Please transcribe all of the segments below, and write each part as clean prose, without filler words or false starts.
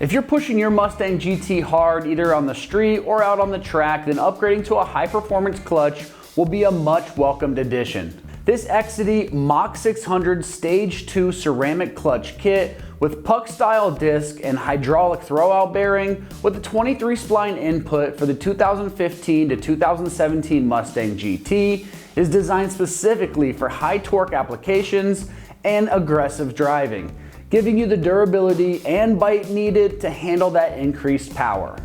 If you're pushing your Mustang GT hard either on the street or out on the track, then upgrading to a high-performance clutch will be a much welcomed addition. This Exedy Mach 600 Stage 2 ceramic clutch kit with puck-style disc and hydraulic throwout bearing with a 23 spline input for the 2015 to 2017 Mustang GT is designed specifically for high torque applications and aggressive driving, giving you the durability and bite needed to handle that increased power.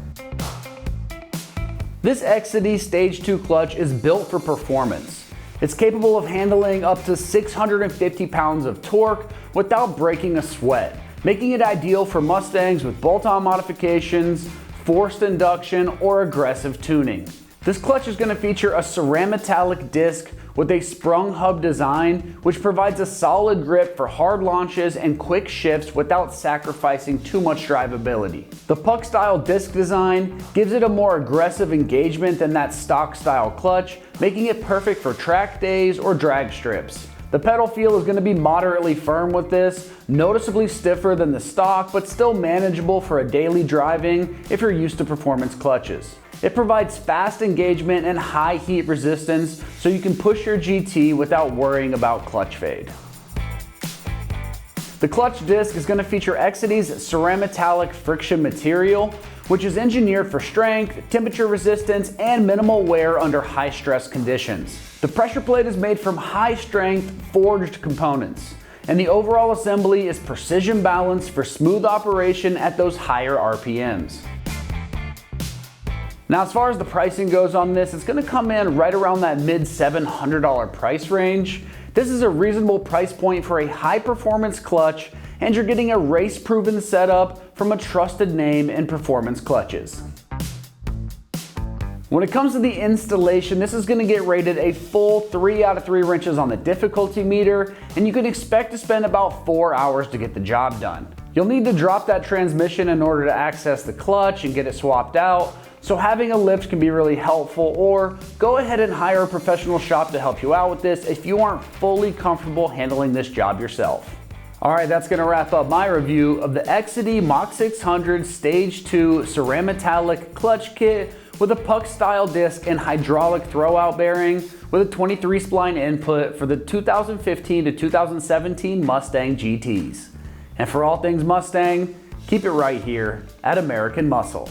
This Exedy Stage 2 clutch is built for performance. It's capable of handling up to 650 pounds of torque without breaking a sweat, making it ideal for Mustangs with bolt-on modifications, forced induction, or aggressive tuning. This clutch is going to feature a Cerametallic disc with a sprung hub design, which provides a solid grip for hard launches and quick shifts without sacrificing too much drivability. The puck style disc design gives it a more aggressive engagement than that stock style clutch, making it perfect for track days or drag strips. The pedal feel is going to be moderately firm with this, noticeably stiffer than the stock, but still manageable for a daily driving if you're used to performance clutches. It provides fast engagement and high heat resistance so you can push your GT without worrying about clutch fade. The clutch disc is going to feature Exedy's Cerametallic friction material, which is engineered for strength, temperature resistance, and minimal wear under high stress conditions. The pressure plate is made from high strength forged components, and the overall assembly is precision balanced for smooth operation at those higher RPMs. Now, as far as the pricing goes on this, it's going to come in right around that mid $700 price range. This is a reasonable price point for a high performance clutch, and you're getting a race proven setup from a trusted name in performance clutches. When it comes to the installation, this is going to get rated a full 3 out of 3 wrenches on the difficulty meter, and you can expect to spend about 4 hours to get the job done. You'll need to drop that transmission in order to access the clutch and get it swapped out, so having a lift can be really helpful, or go ahead and hire a professional shop to help you out with this if you aren't fully comfortable handling this job yourself. Alright, that's going to wrap up my review of the Exedy Mach 600 Stage 2 Cerametallic clutch kit with a puck style disc and hydraulic throwout bearing with a 23 spline input for the 2015 to 2017 Mustang GTs. And for all things Mustang, keep it right here at American Muscle.